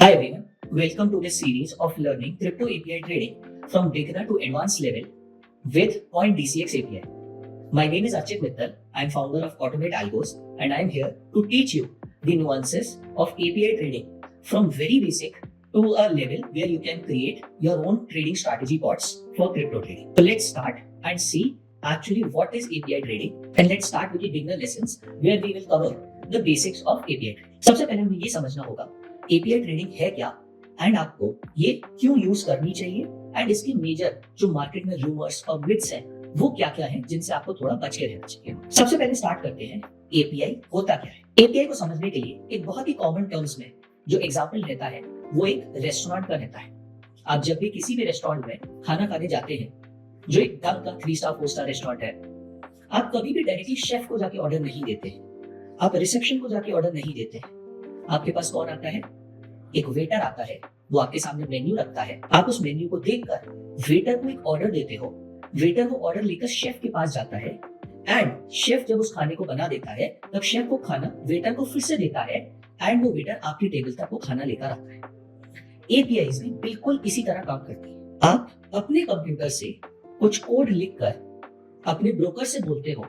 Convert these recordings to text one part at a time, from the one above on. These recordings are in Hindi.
Hi everyone, welcome to this series of learning crypto API trading from beginner to advanced level with CoinDCX API. My name is Archit Mittal. I am founder of Automate Algos and I am here to teach you the nuances of API trading from very basic to a level where you can create your own trading strategy bots for crypto trading. So let's start and see actually what is API trading, and let's start with the beginner lessons where we will cover the basics of API trading. सबसे पहले हमें ये समझना होगा API ट्रेडिंग है क्या एंड आपको ये क्यों यूज करनी चाहिए एंड इसके मेजर जो मार्केट में रूमर्स और मिथ्स हैं वो क्या क्या हैं जिनसे आपको थोड़ा बच के रहना चाहिए। सबसे पहले स्टार्ट करते हैं एपीआई होता क्या है। एपीआई को समझने के लिए एक बहुत ही कॉमन टर्म्स में जो एग्जांपल रहता है वो एक रेस्टोरेंट का रहता है। आप जब भी किसी भी रेस्टोरेंट में खाना खाने जाते हैं जो एक ढंग का 3 स्टार 4 स्टार रेस्टोरेंट है, आप कभी भी डायरेक्टली शेफ को जाके ऑर्डर नहीं देते हैं, आप रिसेप्शन को जाके ऑर्डर नहीं देते हैं। आपके पास कौन आता है? एक वेटर आता है, वो आपके सामने मेन्यू रखता है, आप उस मेन्यू को देखकर वेटर को एक ऑर्डर देते हो, वेटर वो ऑर्डर लेकर शेफ के पास जाता है एंड शेफ जब उस खाने को बना देता है तब शेफ को खाना वेटर को फिर से देता है एंड वो वेटर आपकी टेबल तक वो खाना लेकर आता है। एपीआईज में बिल्कुल इसी तरह काम करती है। आप अपने कंप्यूटर से कुछ कोड लिखकर अपने ब्रोकर से बोलते हो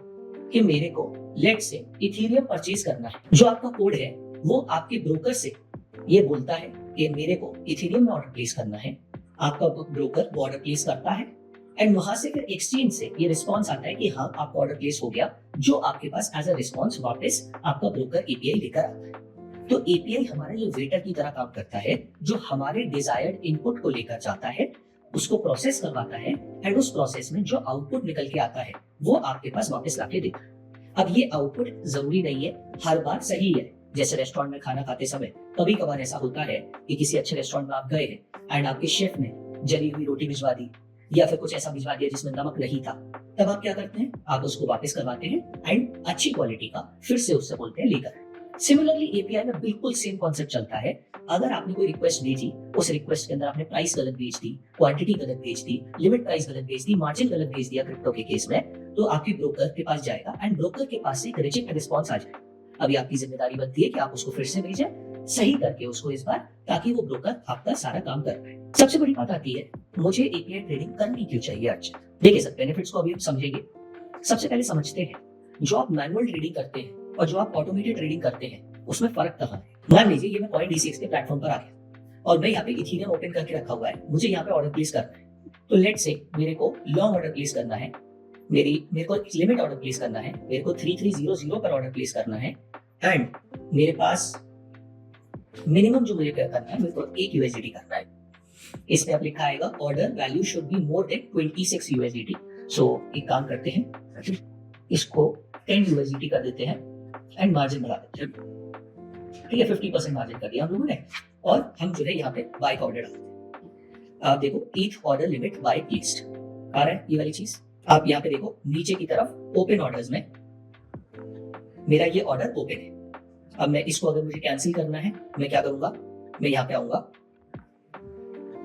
कि मेरे को लेट से इथेरियम परचेज करना है। जो आपका कोड है वो आपके ब्रोकर से ये बोलता है कि मेरे को इथेरियम में ऑर्डर प्लेस करना है। आपका ब्रोकर वो ऑर्डर प्लेस करता है एंड वहां से फिर एक्सचेंज से ये रिस्पांस आता है कि हाँ आपका ऑर्डर प्लेस हो गया, जो आपके पास एज अ रिस्पांस वापस आपका ब्रोकर एपीआई लेकर आता है। तो एपीआई हमारा ये वेटर की तरह काम करता है जो हमारे डिजायर्ड इनपुट को लेकर जाता है, उसको प्रोसेस करवाता है एंड उस प्रोसेस में जो आउटपुट निकल के आता है वो आपके पास वापस लाके देता है। अब ये आउटपुट जरूरी नहीं है हर बार सही है। जैसे रेस्टोरेंट में खाना खाते समय कभी कभार ऐसा होता है कि किसी अच्छे रेस्टोरेंट में आप गए हैं एंड आपके शेफ ने जली हुई रोटी भिजवा दी या फिर कुछ ऐसा भिजवा दिया जिसमें नमक नहीं था, तब आप क्या करते हैं? आप उसको वापस करवाते हैं एंड अच्छी क्वालिटी का फिर से उससे बोलते हैं लेकर। सिमिलरली एपीआई में बिल्कुल सेम कॉन्सेप्ट चलता है। अगर आपने कोई रिक्वेस्ट भेजी, उस रिक्वेस्ट के अंदर आपने प्राइस गलत भेज दी, क्वांटिटी गलत भेज दी, लिमिट प्राइस गलत भेज दी, मार्जिन गलत भेज दिया क्रिप्टो के केस में, तो आपके ब्रोकर के पास जाएगा एंड ब्रोकर के पास से एक रिजेक्ट रिस्पॉन्स आ जाएगा। अभी आपकी जिम्मेदारी बनती है कि आप उसको फिर से भेजें सही करके उसको इस बार, ताकि वो ब्रोकर आपका सारा काम कर पाए। सबसे बड़ी बात आती है मुझे एपीआई ट्रेडिंग करनी क्यों चाहिए। आज देखिए सर, बेनिफिट्स को अभी हम समझेंगे। सबसे पहले समझते हैं जो आप मैनुअल ट्रेडिंग करते हैं और जो आप ऑटोमेटेड ट्रेडिंग करते हैं उसमें फर्क कहाँ है। मान लीजिए ये मैं CoinDCX के प्लेटफॉर्म पर आ गया और मैं यहाँ पे इथेरियम ओपन करके रखा हुआ है, मुझे यहाँ पे ऑर्डर प्लेस करना है। तो लेट से मेरे को लॉन्ग ऑर्डर प्लेस करना है, मेरे को लिमिट ऑर्डर प्लेस करना है, मेरे को 3300 पर ऑर्डर प्लेस करना है एंड मेरे पास मिनिमम जो मुझे क्या करना है, मेरे को 1 USDT करना है। इसमें अब लिखा आएगा order value should be more than 26 USDT। सो एक काम करते हैं, इसको 10 USDT कर देते हैं एंड मार्जिन बढ़ा देते हैं। ठीक है, 50% मार्जिन कर दिया हम लोगों ने और हम जो है यहाँ पे बाय का ऑर्डर डालते हैं। आप देखो each order limit by placed आ रहा है, ये वाली चीज आप यहाँ पे देखो नीचे की तरफ ओपन ऑर्डर्स में मेरा ये ऑर्डर ओपन है। अब मैं इसको अगर मुझे कैंसिल करना है मैं क्या करूंगा, मैं यहाँ पे आऊंगा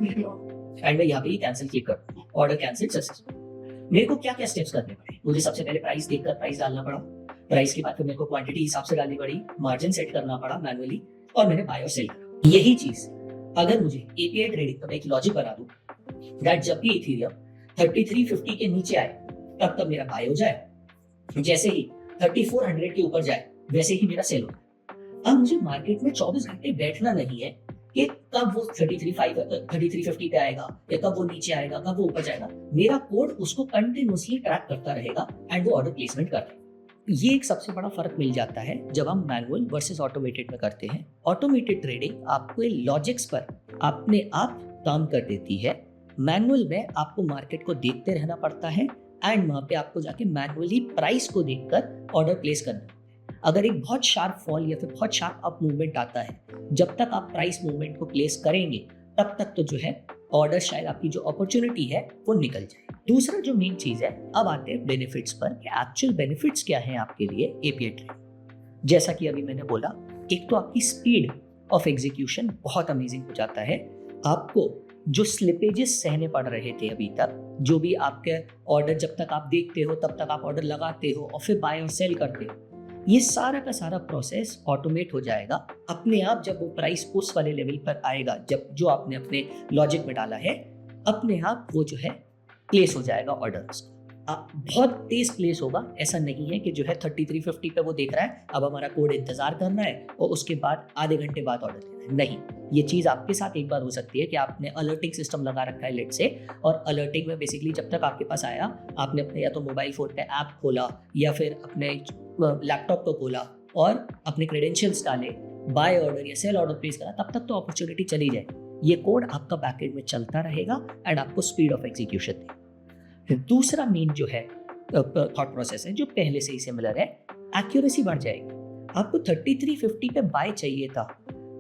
एंड मैं यहाँ पे कैंसिल क्लिक करूंगा, ऑर्डर कैंसिल सक्सेसफुल। मेरे को क्या क्या स्टेप्स करने पड़े? मुझे सबसे पहले प्राइस देखकर प्राइस डालना पड़ा, प्राइस के बाद फिर मेरे को क्वांटिटी हिसाब से डालनी पड़ी, मार्जिन सेट करना पड़ा मैनुअली और मैंने बाय और सेल करा। यही चीज अगर मुझे एपीआई ट्रेडिंग का एक लॉजिक बना दूं दैट जब भी इथेरियम 3350 के नीचे आए तब तब मेरा बाय हो जाए, जैसे ही 3400 के ऊपर जाए वैसे ही मेरा सेल हो। अब मुझे मार्केट में 24 घंटे बैठना नहीं है कि कब वो 3350 पे आएगा या कब वो नीचे आएगा, कब वो ऊपर जाएगा। मेरा कोड उसको कंटिन्यूअसली ट्रैक करता रहेगा एंड वो ऑर्डर प्लेसमेंट करता है। ये एक सबसे बड़ा फर्क मिल जाता है जब हम मैनुअल वर्सेस ऑटोमेटेड में करते हैं। ऑटोमेटेड ट्रेडिंग आपको लॉजिक्स पर अपने आप काम कर देती है। मैनुअल में आपको मार्केट को देखते रहना पड़ता है एंड वहां पे आपको जाके मैनुअली प्राइस को देखकर ऑर्डर प्लेस करना है। अगर एक बहुत शार्प फॉल या फिर बहुत शार्प अप मूवमेंट आता है, जब तक आप प्राइस मूवमेंट को प्लेस करेंगे तब तक तो जो है ऑर्डर शायद आपकी जो अपॉर्चुनिटी है वो निकल जाए। दूसरा जो मेन चीज है, अब आते हैं बेनिफिट्स पर कि एक्चुअल बेनिफिट्स क्या हैं आपके लिए एपीआई ट्रेडिंग। जैसा कि अभी मैंने बोला, एक तो आपकी स्पीड ऑफ एग्जीक्यूशन बहुत अमेजिंग हो जाता है। आपको जो स्लिपेजेस सहने पड़ रहे थे अभी तक, जो भी आपके ऑर्डर जब तक आप देखते हो तब तक आप ऑर्डर लगाते हो और फिर बाय और सेल करते हो, ये सारा का सारा प्रोसेस ऑटोमेट हो जाएगा अपने आप। जब वो प्राइस उस वाले लेवल पर आएगा जब जो आपने अपने लॉजिक में डाला है, अपने आप वो जो है प्लेस हो जाएगा ऑर्डर। बहुत तेज प्लेस होगा। ऐसा नहीं है कि जो है 3350 पे वो देख रहा है अब हमारा कोड इंतजार करना है और उसके बाद आधे घंटे बाद ऑर्डर देना है। नहीं, ये चीज आपके साथ एक बार हो सकती है कि आपने अलर्टिंग सिस्टम लगा रखा है लेट से, और अलर्टिंग में बेसिकली जब तक आपके पास आया आपने अपने या तो मोबाइल फोन पे ऐप खोला या फिर अपने लैपटॉप को खोला और अपने क्रेडेंशियल्स डाले, बाय ऑर्डर या सेल ऑर्डर प्लेस करा, तब तक तो अपॉर्चुनिटी चली जाए। ये कोड आपका बैकएंड में चलता रहेगा एंड आपको स्पीड ऑफ एग्जीक्यूशन देगा। दूसरा मेन जो है थॉट प्रोसेस है जो पहले से ही सिमिलर है, एक्यूरेसी बढ़ जाएगी। आपको 3350 पे बाय चाहिए था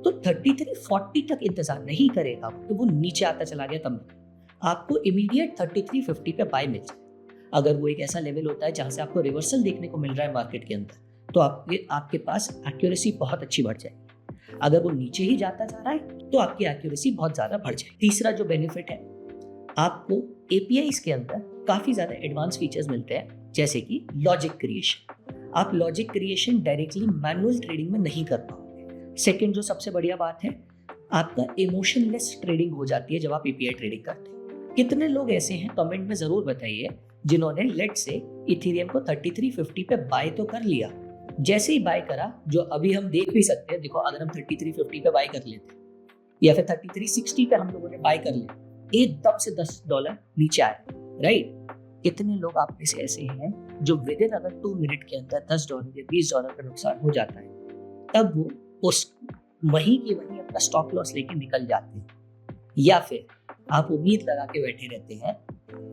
तो 3340 तक इंतजार नहीं करेगा तो वो नीचे आता चला गया, तब आपको इमीडिएट 3350 पे बाय मिल जाए। अगर वो एक ऐसा लेवल होता है जहां से आपको रिवर्सल देखने को मिल रहा है मार्केट के अंदर, तो आपके पास एक्यूरेसी बहुत अच्छी बढ़ जाएगी। अगर वो नीचे ही जाता जा रहा है तो आपकी एक्यूरेसी बहुत ज्यादा बढ़ जाएगी। तीसरा जो बेनिफिट है, आपको एपीआईज के अंदर काफी ज्यादा एडवांस फीचर्स मिलते हैं, जैसे कि लॉजिक क्रिएशन। आप logic creation directly manual trading में नहीं कर पाओगे। सेकंड जो सबसे बढ़िया बात है, आपका इमोशनलेस ट्रेडिंग हो जाती है जब आप एपीआई ट्रेडिंग करते हैं। कितने लोग ऐसे हैं कमेंट में जरूर बताइए जिन्होंने लेट से इथेरियम को 3350 पे बाय तो कर लिया, जैसे ही बाय करा, जो अभी हम देख भी सकते हैं, देखो अगर हम 3350 पे बाय कर लेते या फिर 3360 पे हम लोगों ने बाय कर लिया, एकदम से $10 नीचे आए, राइट। कितने लोग आप में से ऐसे हैं जो विद इन अगर 2 मिनट के अंदर $10 या $20 का नुकसान हो जाता है, तब वो उस वहीं की वहीं अपना स्टॉप लॉस लेके निकल जाते हैं, या फिर आप उम्मीद लगा के बैठे रहते हैं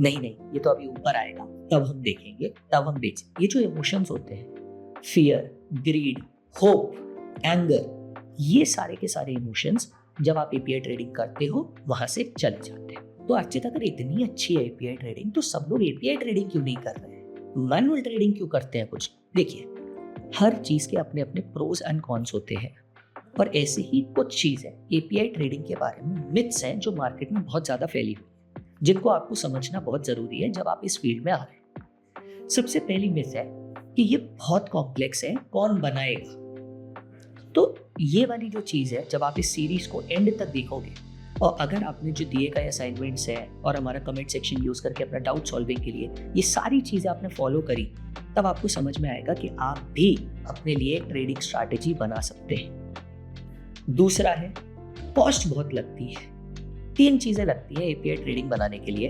नहीं ये तो अभी ऊपर आएगा तब हम देखेंगे तब हम बेचेंगे। ये जो इमोशंस होते हैं, फियर, ग्रीड, होप, एंगर, ये सारे के सारे इमोशंस जब आप एपीआई ट्रेडिंग करते हो वहां से चले जाते हैं। तो अर्चित, अगर इतनी अच्छी है एपीआई ट्रेडिंग तो सब लोग एपीआई ट्रेडिंग क्यों नहीं कर रहे हैं, मैनुअल ट्रेडिंग क्यों करते हैं? कुछ देखिए, हर चीज के अपने अपने प्रोज एंड कॉन्स होते हैं, और ऐसे ही कुछ चीजें एपीआई ट्रेडिंग के बारे में मिथ्स हैं जो मार्केट में बहुत ज्यादा फैली हुई है, जिनको आपको समझना बहुत जरूरी है जब आप इस फील्ड में आ रहे हैं। सबसे पहली मिथ है कि ये बहुत कॉम्प्लेक्स है, कौन बनाएगा। तो ये वाली जो चीज है, जब आप इस सीरीज को एंड तक देखोगे और अगर आपने जो दिए गए असाइनमेंट्स है और हमारा कमेंट सेक्शन यूज करके अपना डाउट सॉल्विंग के लिए ये सारी चीजें आपने फॉलो करी, तब आपको समझ में आएगा कि आप भी अपने लिए एक ट्रेडिंग स्ट्रैटेजी बना सकते हैं। दूसरा है, कॉस्ट बहुत लगती है। 3 चीजें लगती है एपीआई ट्रेडिंग बनाने के लिए।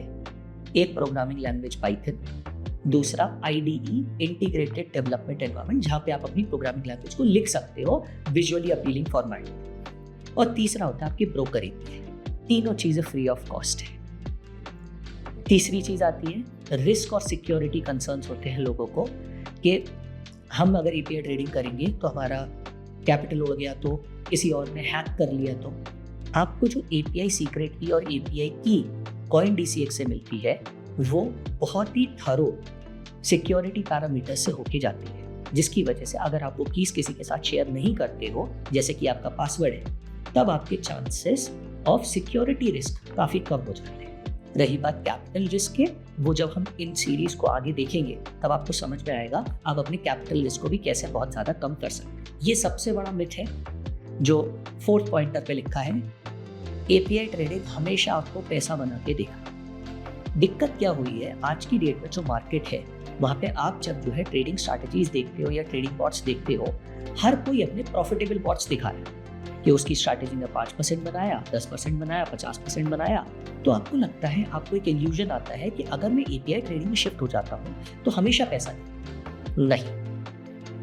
एक, प्रोग्रामिंग लैंग्वेज पाइथन। दूसरा, आईडीई, इंटीग्रेटेड डेवलपमेंट एनवायरनमेंट, जहां पे आप अपनी प्रोग्रामिंग लैंग्वेज को लिख सकते हो विजुअली अपीलिंग फॉर्मेट। और तीसरा होता है आपकी ब्रोकर एपीआई। तीनों चीजें फ्री ऑफ कॉस्ट है। तीसरी चीज आती है रिस्क और सिक्योरिटी कंसर्न्स होते हैं लोगों को कि हम अगर एपीआई ट्रेडिंग करेंगे तो हमारा कैपिटल उड़ गया, तो किसी और ने हैक कर लिया, तो आपको जो एपीआई सीक्रेट की और एपीआई की CoinDCX से मिलती है वो बहुत ही थरो सिक्योरिटी पैरामीटर से होके जाती है, जिसकी वजह से अगर आप वो कीज किसी के साथ शेयर नहीं करते हो, जैसे कि आपका पासवर्ड है, तब आपके चांसेस ऑफ सिक्योरिटी रिस्क काफी कम हो जाते हैं। रही बात कैपिटल रिस्क के, वो जब हम इन सीरीज को आगे देखेंगे तब आपको समझ में आएगा आप अपने कैपिटल रिस्क को भी कैसे बहुत ज्यादा कम कर सकते हैं। ये सबसे बड़ा मिथ है जो 4th पॉइंटर पे लिखा है, एपीआई ट्रेडिंग हमेशा आपको पैसा बना के देगा। दिक्कत क्या हुई है, आज की डेट में जो मार्केट है वहां पे आप जब जो है ट्रेडिंग स्ट्रैटेजीज देखते हो या ट्रेडिंग बॉट्स देखते हो, हर कोई अपने प्रॉफिटेबल बॉट्स दिखा रहा है कि उसकी स्ट्रैटेजी ने 5% बनाया, 10% बनाया, 50% बनाया। तो आपको लगता है, आपको एक इल्यूजन आता है कि अगर मैं एपीआई ट्रेडिंग में शिफ्ट हो जाता हूँ तो हमेशा पैसा नहीं।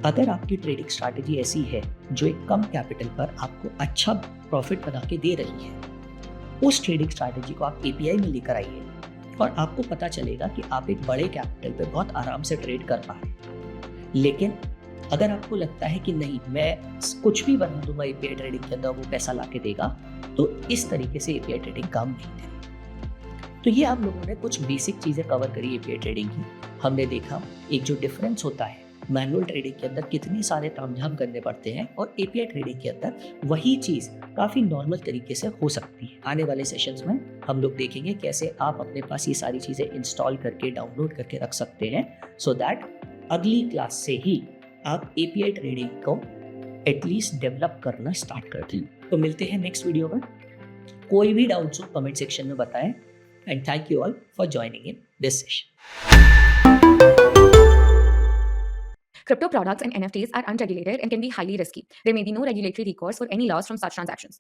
अगर आपकी ट्रेडिंग स्ट्रैटेजी ऐसी है जो एक कम कैपिटल पर आपको अच्छा प्रॉफिट बना के दे रही है, उस ट्रेडिंग स्ट्रैटेजी को आप एपीआई में लेकर आइए और आपको पता चलेगा कि आप एक बड़े कैपिटल पे बहुत आराम से ट्रेड कर पा रहे हैं। लेकिन अगर आपको लगता है कि नहीं, मैं कुछ भी बना दूंगा एपीआई ट्रेडिंग के अंदर, वो पैसा ला के देगा, तो इस तरीके से एपीआई ट्रेडिंग काम नहीं करेगी। तो ये हम लोगों ने कुछ बेसिक चीजें कवर करी एपीआई ट्रेडिंग की। हमने देखा एक जो डिफरेंस होता है, मैनुअल ट्रेडिंग के अंदर कितने सारे तामझाम करने पड़ते हैं और एपीआई ट्रेडिंग के अंदर वही चीज काफी नॉर्मल तरीके से हो सकती है। आने वाले सेशंस में हम लोग देखेंगे कैसे आप अपने पास ये सारी चीजें इंस्टॉल करके डाउनलोड करके रख सकते हैं, सो दैट अगली क्लास से ही आप एपीआई ट्रेडिंग को एटलीस्ट डेवलप करना स्टार्ट कर दें। तो मिलते हैं नेक्स्ट वीडियो में। कोई भी डाउट्स हो कमेंट सेक्शन में बताएं। And thank you all for joining in this session. Crypto products and NFTs are unregulated and can be highly risky. There may be no regulatory recourse for any loss from such transactions.